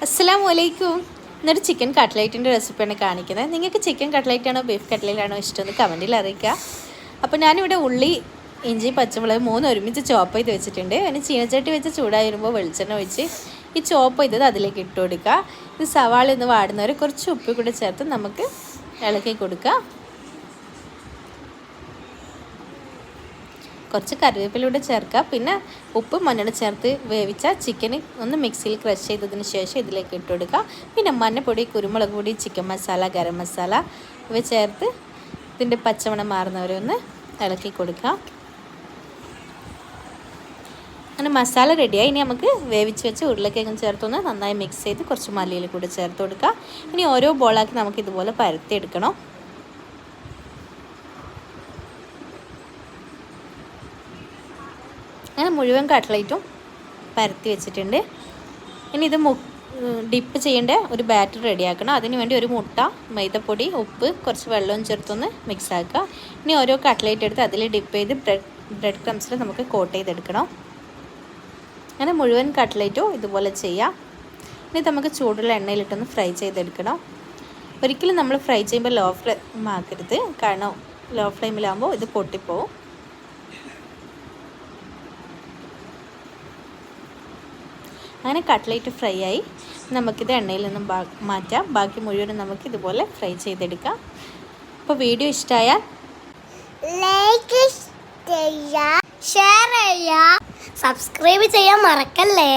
അസ്സലാമു അലൈക്കും. ഇന്നൊരു ചിക്കൻ കട്ട്ലേറ്റിൻ്റെ റെസിപ്പിയാണ് കാണിക്കുന്നത്. നിങ്ങൾക്ക് ചിക്കൻ കട്ട്ലേറ്റാണോ ബീഫ് കട്ട്ലേറ്റാണോ ഇഷ്ടമെന്ന് കമൻറ്റിൽ അറിയിക്കുക. അപ്പോൾ ഞാനിവിടെ ഉള്ളി, ഇഞ്ചി, പച്ചമുളക് 3 ഒരുമിച്ച് ചോപ്പ് ചെയ്ത് വെച്ചിട്ടുണ്ട്. അതിന് ചീനച്ചട്ടി വെച്ച് ചൂടായി വരുമ്പോൾ വെളിച്ചെണ്ണ ഒഴിച്ച് ഈ ചോപ്പ് ചെയ്തത് അതിലേക്ക് ഇട്ട് കൊടുക്കുക. ഇത് സവാള ഒന്ന് വാടുന്നവരെ കുറച്ച് ഉപ്പ് കൂടെ ചേർത്ത് നമുക്ക് ഇളക്കി കൊടുക്കുക. കുറച്ച് കറിവേപ്പിലൂടെ ചേർക്കുക. പിന്നെ ഉപ്പ് മഞ്ഞൾ ചേർത്ത് വേവിച്ച ചിക്കന് ഒന്ന് മിക്സിയിൽ ക്രഷ് ചെയ്തതിന് ശേഷം ഇതിലേക്ക് ഇട്ട് കൊടുക്കുക. പിന്നെ മഞ്ഞൾപ്പൊടി, കുരുമുളക് പൊടി, ചിക്കൻ മസാല, ഗരം മസാല ഇവ ചേർത്ത് ഇതിൻ്റെ പച്ചമണം മാറുന്നവരെ ഒന്ന് ഇളക്കി കൊടുക്കുക. അങ്ങനെ മസാല റെഡിയായി. ഇനി നമുക്ക് വേവിച്ച് വെച്ച് ഉരുളക്കിഴങ്ങ് ചേർത്തൊന്ന് നന്നായി മിക്സ് ചെയ്ത് കുറച്ച് മല്ലിയില കൂടി ചേർത്ത് കൊടുക്കുക. ഇനി ഓരോ ബോളാക്കി നമുക്ക് ഇതുപോലെ പരത്തിയെടുക്കണം. അങ്ങനെ മുഴുവൻ കട്ട്ലേറ്റും പരത്തി വെച്ചിട്ടുണ്ട്. ഇനി ഇത് ഡിപ്പ് ചെയ്യേണ്ട ഒരു ബാറ്റർ റെഡിയാക്കണം. അതിന് വേണ്ടി ഒരു മുട്ട, മൈദപ്പൊടി, ഉപ്പ്, കുറച്ച് വെള്ളവും ചേർത്തൊന്ന് മിക്സ് ആക്കുക. ഇനി ഓരോ കട്ട്ലേറ്റ് എടുത്ത് അതിൽ ഡിപ്പ് ചെയ്ത് ബ്രെഡ് ക്രംസിൽ നമുക്ക് കോട്ട് ചെയ്തെടുക്കണം. അങ്ങനെ മുഴുവൻ കട്ട്ലേറ്റും ഇതുപോലെ ചെയ്യാം. ഇനി നമുക്ക് ചൂടുള്ള എണ്ണയിലിട്ടൊന്ന് ഫ്രൈ ചെയ്തെടുക്കണം. ഒരിക്കലും നമ്മൾ ഫ്രൈ ചെയ്യുമ്പോൾ ലോ ഫ്ലെയിം ആക്കരുത്, കാരണം ലോ ഫ്ലെയിമിലാകുമ്പോൾ ഇത് പൊട്ടിപ്പോവും. അങ്ങനെ കട്ട്ലേറ്റ് ഫ്രൈ ആയി. നമുക്കിത് എണ്ണയിൽ നിന്നും മാറ്റാം. ബാക്കി മുഴുവനും നമുക്ക് ഇതുപോലെ ഫ്രൈ ചെയ്തെടുക്കാം. അപ്പോൾ വീഡിയോ ഇഷ്ടമായാൽ ലൈക്ക് ചെയ്യുക, ഷെയർ ചെയ്യുക, സബ്സ്ക്രൈബ് ചെയ്യാൻ മറക്കല്ലേ.